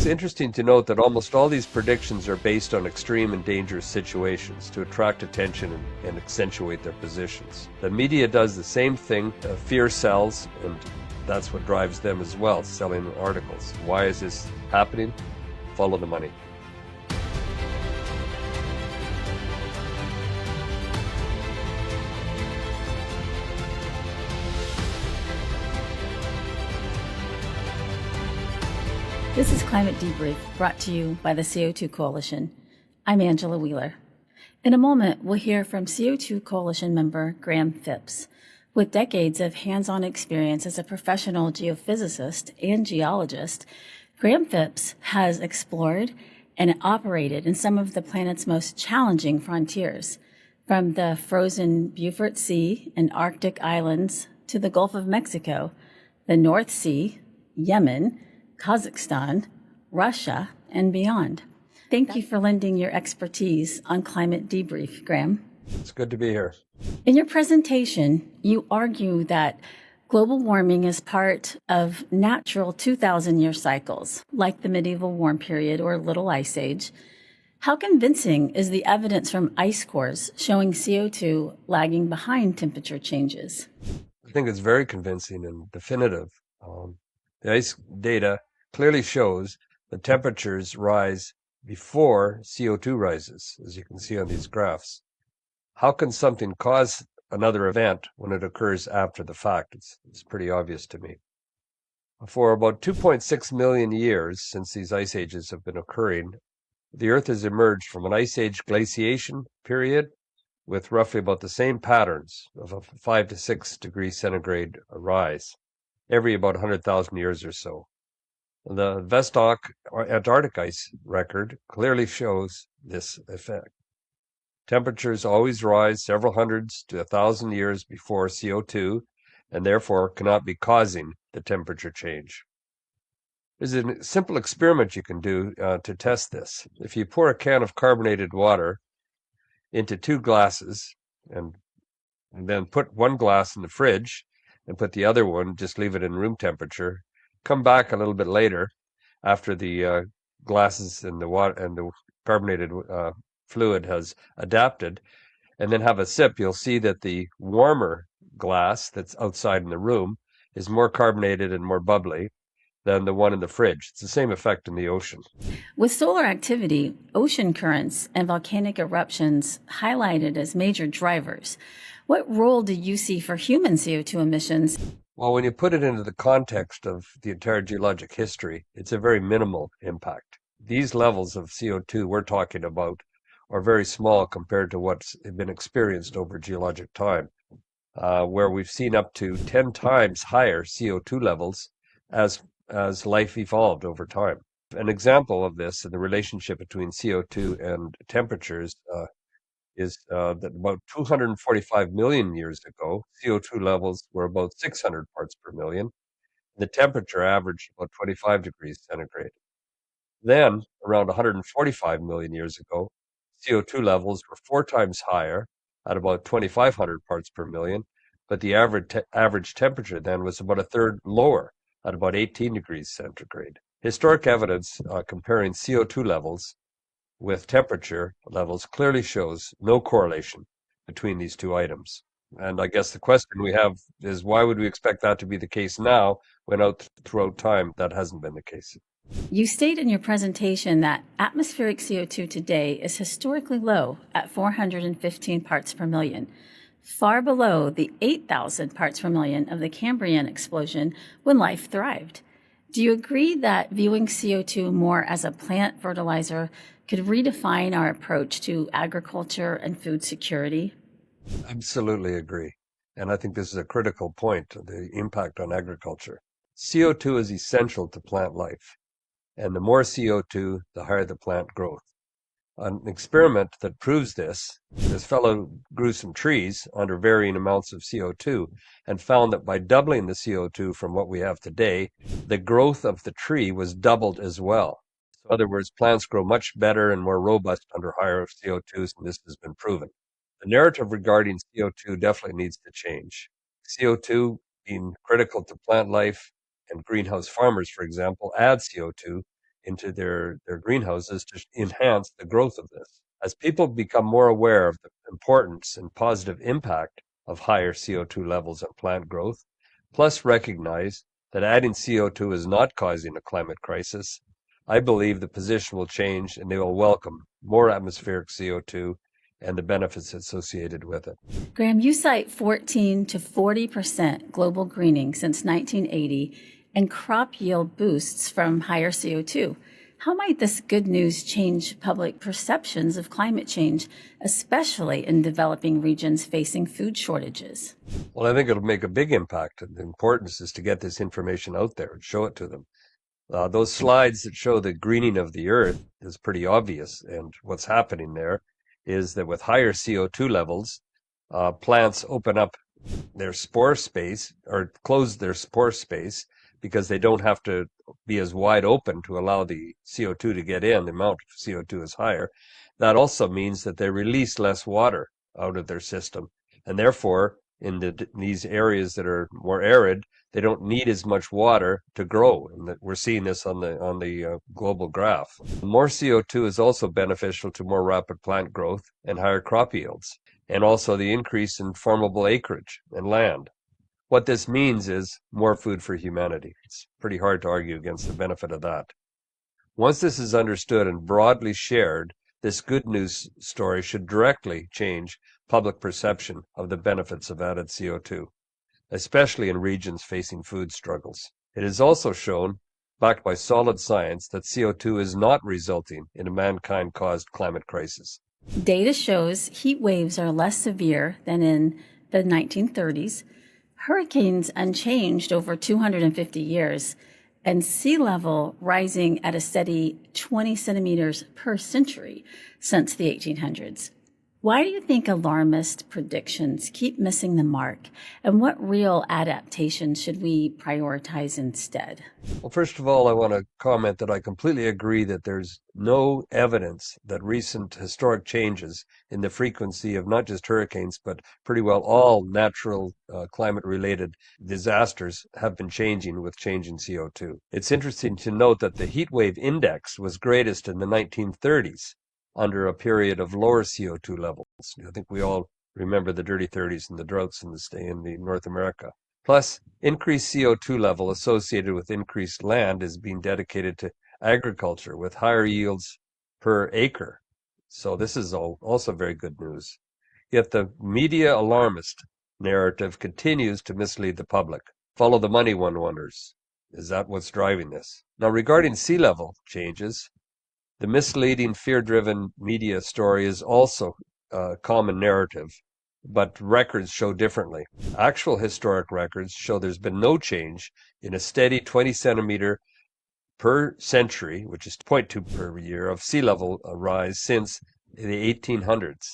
It's interesting to note that almost all these predictions are based on extreme and dangerous situations to attract attention and accentuate their positions. The media does the same thing. Fear sells, and that's what drives them as well, selling articles. Why is this happening? Follow the money. This is Climate Debrief, brought to you by the CO2 Coalition. I'm Angela Wheeler. In a moment, we'll hear from CO2 Coalition member Graeme Phipps. With decades of hands-on experience as a professional geophysicist and geologist, Graeme Phipps has explored and operated in some of the planet's most challenging frontiers, from the frozen Beaufort Sea and Arctic islands to the Gulf of Mexico, the North Sea, Yemen, Kazakhstan, Russia, and beyond. Thank you for lending your expertise on Climate Debrief, Graeme. It's good to be here. In your presentation, you argue that global warming is part of natural 2,000-year cycles, like the medieval warm period or Little Ice Age. How convincing is the evidence from ice cores showing CO2 lagging behind temperature changes? I think it's very convincing and definitive. The ice data clearly shows that temperatures rise before CO2 rises, as you can see on these graphs. How can something cause another event when it occurs after the fact? It's pretty obvious to me. For about 2.6 million years since these ice ages have been occurring, the Earth has emerged from an ice age glaciation period with roughly about the same patterns of a 5 to 6 degrees centigrade rise every about 100,000 years or so. The Vostok Antarctic ice record clearly shows this effect. Temperatures always rise several hundreds to 1,000 years before CO2, and therefore cannot be causing the temperature change. There's a simple experiment you can do to test this. If you pour a can of carbonated water into 2 glasses and then put one glass in the fridge and put the other one, just leave it in room temperature, come back a little bit later after the glasses and the water and the carbonated fluid has adapted, and then have a sip, you'll see that the warmer glass that's outside in the room is more carbonated and more bubbly than the one in the fridge. It's the same effect in the ocean. With solar activity, ocean currents and volcanic eruptions highlighted as major drivers, what role do you see for human CO2 emissions? Well, when you put it into the context of the entire geologic history, it's a very minimal impact. These levels of CO2 we're talking about are very small compared to what's been experienced over geologic time, where we've seen up to 10 times higher CO2 levels as life evolved over time. An example of this and the relationship between CO2 and temperatures is that about 245 million years ago, CO2 levels were about 600 parts per million. The temperature averaged about 25 degrees centigrade. Then, around 145 million years ago, CO2 levels were 4 times higher at about 2,500 parts per million, but the average temperature then was about a third lower at about 18 degrees centigrade. Historic evidence comparing CO2 levels with temperature levels clearly shows no correlation between these two items. And I guess the question we have is, why would we expect that to be the case now when throughout time that hasn't been the case? You state in your presentation that atmospheric CO2 today is historically low at 415 parts per million, far below the 8,000 parts per million of the Cambrian explosion when life thrived. Do you agree that viewing CO2 more as a plant fertilizer could redefine our approach to agriculture and food security? Absolutely agree. And I think this is a critical point, the impact on agriculture. CO2 is essential to plant life. And the more CO2, the higher the plant growth. An experiment that proves this fellow grew some trees under varying amounts of CO2 and found that by doubling the CO2 from what we have today, the growth of the tree was doubled as well. So in other words, plants grow much better and more robust under higher CO2s, and this has been proven. The narrative regarding CO2 definitely needs to change. CO2 being critical to plant life, and greenhouse farmers, for example, add CO2 into their greenhouses to enhance the growth of this. As people become more aware of the importance and positive impact of higher CO2 levels on plant growth, plus recognize that adding CO2 is not causing a climate crisis, I believe the position will change and they will welcome more atmospheric CO2 and the benefits associated with it. Graeme, you cite 14 to 40% global greening since 1980 and crop yield boosts from higher CO2. How might this good news change public perceptions of climate change, especially in developing regions facing food shortages? Well, I think it'll make a big impact. And the importance is to get this information out there and show it to them. Those slides that show the greening of the earth is pretty obvious. And what's happening there is that with higher CO2 levels, plants open up their spore space or close their spore space because they don't have to be as wide open to allow the CO2 to get in. The amount of CO2 is higher. That also means that they release less water out of their system. And therefore, in these areas that are more arid, they don't need as much water to grow. And we're seeing this on the global graph. More CO2 is also beneficial to more rapid plant growth and higher crop yields, and also the increase in farmable acreage and land. What this means is more food for humanity. It's pretty hard to argue against the benefit of that. Once this is understood and broadly shared, this good news story should directly change public perception of the benefits of added CO2, especially in regions facing food struggles. It is also shown, backed by solid science, that CO2 is not resulting in a mankind-caused climate crisis. Data shows heat waves are less severe than in the 1930s, hurricanes unchanged over 250 years, and sea level rising at a steady 20 centimeters per century since the 1800s. Why do you think alarmist predictions keep missing the mark, and what real adaptations should we prioritize instead? Well, first of all, I want to comment that I completely agree that there's no evidence that recent historic changes in the frequency of not just hurricanes, but pretty well all natural climate-related disasters have been changing with changing CO2. It's interesting to note that the heat wave index was greatest in the 1930s. Under a period of lower CO2 levels. I think we all remember the dirty 30s and the droughts in the North America. Plus, increased CO2 level associated with increased land is being dedicated to agriculture with higher yields per acre. So this is also very good news. Yet the media alarmist narrative continues to mislead the public. Follow the money, one wonders. Is that what's driving this? Now, regarding sea level changes, the misleading, fear-driven media story is also a common narrative, but records show differently. Actual historic records show there's been no change in a steady 20 centimeter per century, which is 0.2 per year, of sea level rise since the 1800s.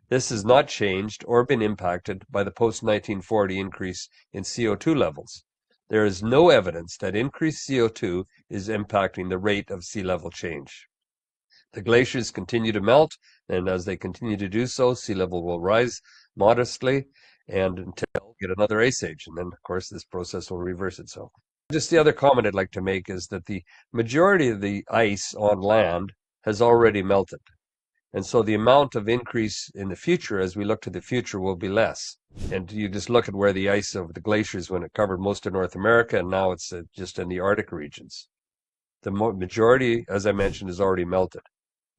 This has not changed or been impacted by the post-1940 increase in CO2 levels. There is no evidence that increased CO2 is impacting the rate of sea level change. The glaciers continue to melt, and as they continue to do so, sea level will rise modestly and until we get another ice age. And then, of course, this process will reverse itself. Just the other comment I'd like to make is that the majority of the ice on land has already melted. And so the amount of increase in the future, as we look to the future, will be less. And you just look at where the ice of the glaciers, when it covered most of North America, and now it's just in the Arctic regions. The majority, as I mentioned, is already melted.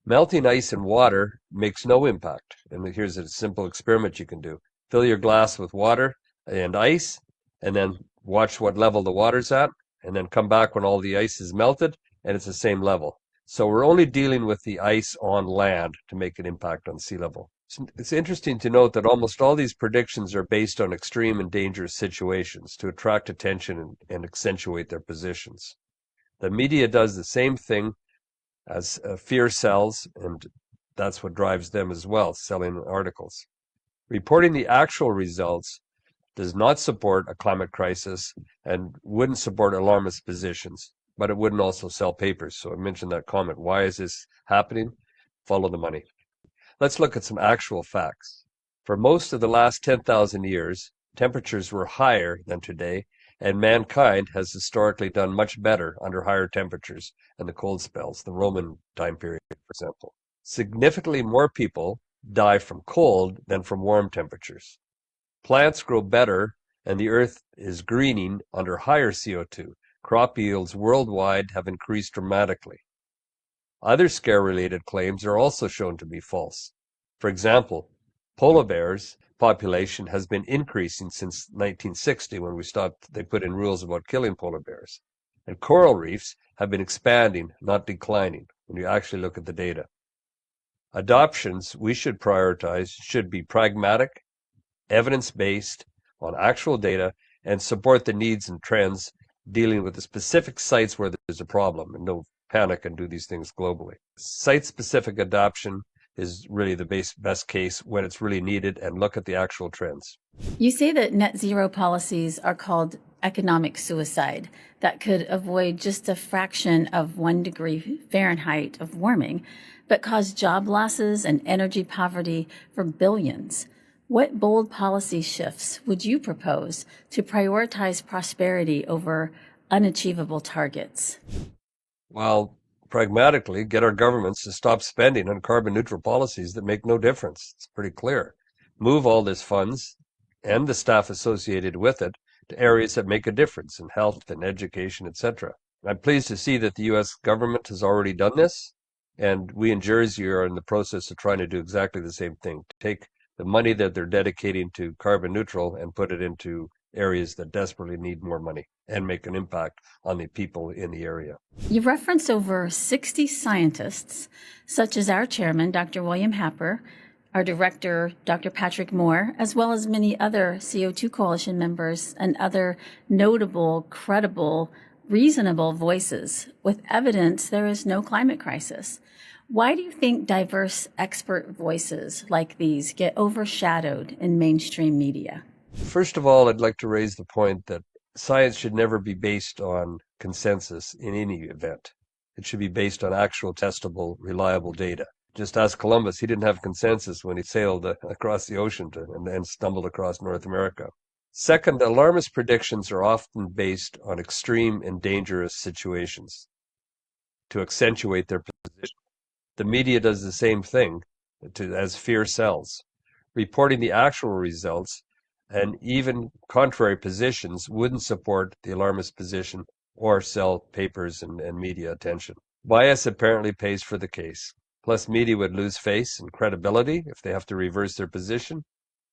Melting ice in water makes no impact. And here's a simple experiment you can do. Fill your glass with water and ice, and then watch what level the water's at, and then come back when all the ice is melted, and it's the same level. So we're only dealing with the ice on land to make an impact on sea level. It's interesting to note that almost all these predictions are based on extreme and dangerous situations to attract attention and accentuate their positions. The media does the same thing as fear sells, and that's what drives them as well, selling articles. Reporting the actual results does not support a climate crisis and wouldn't support alarmist positions, but it wouldn't also sell papers. So I mentioned that comment. Why is this happening? Follow the money. Let's look at some actual facts. For most of the last 10,000 years, temperatures were higher than today, and mankind has historically done much better under higher temperatures and the cold spells, the Roman time period, for example. Significantly more people die from cold than from warm temperatures. Plants grow better, and the earth is greening under higher CO2. Crop yields worldwide have increased dramatically. Other scare-related claims are also shown to be false. For example, polar bears population has been increasing since 1960 when they put in rules about killing polar bears. And coral reefs have been expanding, not declining, when you actually look at the data. Adoptions we should prioritize should be pragmatic, evidence-based, on actual data, and support the needs and trends dealing with the specific sites where there's a problem, and no panic and do these things globally. Site-specific adoption is really the best case when it's really needed, and look at the actual trends. You say that net zero policies are called economic suicide, that could avoid just a fraction of 1 degree Fahrenheit of warming, but cause job losses and energy poverty for billions. What bold policy shifts would you propose to prioritize prosperity over unachievable targets? Well, pragmatically, get our governments to stop spending on carbon neutral policies that make no difference. It's pretty clear. Move all these funds and the staff associated with it to areas that make a difference in health and education, etc. I'm pleased to see that the U.S. government has already done this, and we in Jersey are in the process of trying to do exactly the same thing, to take the money that they're dedicating to carbon neutral and put it into areas that desperately need more money and make an impact on the people in the area. You reference over 60 scientists, such as our chairman, Dr. William Happer, our director, Dr. Patrick Moore, as well as many other CO2 Coalition members and other notable, credible, reasonable voices with evidence there is no climate crisis. Why do you think diverse expert voices like these get overshadowed in mainstream media? First of all, I'd like to raise the point that science should never be based on consensus in any event. It should be based on actual, testable, reliable data. Just ask Columbus. He didn't have consensus when he sailed across the ocean and then stumbled across North America. Second, alarmist predictions are often based on extreme and dangerous situations to accentuate their position. The media does the same thing as fear sells. Reporting the actual results and even contrary positions wouldn't support the alarmist position or sell papers and media attention. Bias apparently pays for the case. Plus, media would lose face and credibility if they have to reverse their position,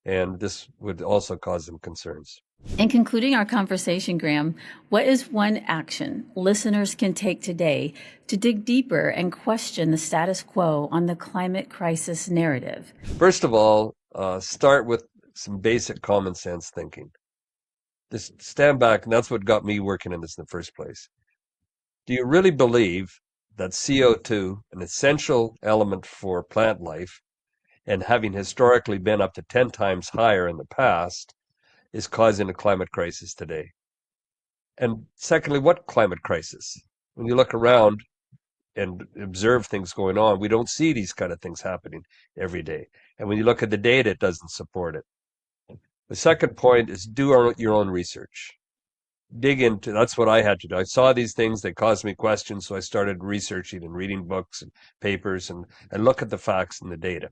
and this would also cause them concerns. In concluding our conversation, Graeme, what is one action listeners can take today to dig deeper and question the status quo on the climate crisis narrative? First of all, start with some basic common sense thinking. Just stand back, and that's what got me working in this in the first place. Do you really believe that CO2, an essential element for plant life, and having historically been up to 10 times higher in the past, is causing a climate crisis today? And secondly, what climate crisis? When you look around and observe things going on, we don't see these kind of things happening every day. And when you look at the data, it doesn't support it. The second point is do your own research. Dig into, that's what I had to do. I saw these things, they caused me questions, so I started researching and reading books and papers and look at the facts and the data.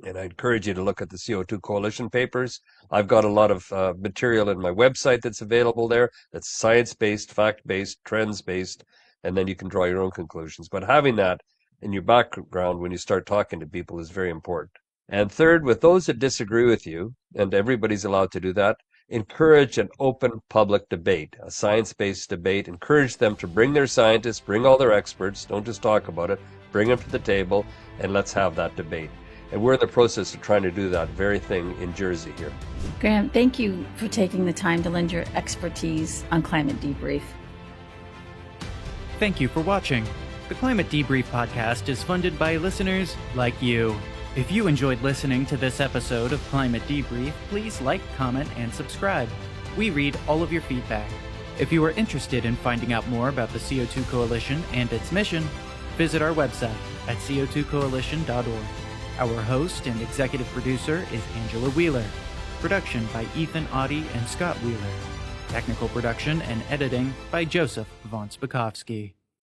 And I encourage you to look at the CO2 Coalition papers. I've got a lot of material in my website that's available there that's science-based, fact-based, trends-based, and then you can draw your own conclusions. But having that in your background when you start talking to people is very important. And third, with those that disagree with you, and everybody's allowed to do that, encourage an open public debate, a science-based debate. Encourage them to bring their scientists, bring all their experts, don't just talk about it, bring them to the table, and let's have that debate. And we're in the process of trying to do that very thing in Jersey here. Graeme, thank you for taking the time to lend your expertise on Climate Debrief. Thank you for watching. The Climate Debrief podcast is funded by listeners like you. If you enjoyed listening to this episode of Climate Debrief, please like, comment, and subscribe. We read all of your feedback. If you are interested in finding out more about the CO2 Coalition and its mission, visit our website at co2coalition.org. Our host and executive producer is Angela Wheeler. Production by Ethan Audie and Scott Wheeler. Technical production and editing by Joseph von Spakovsky.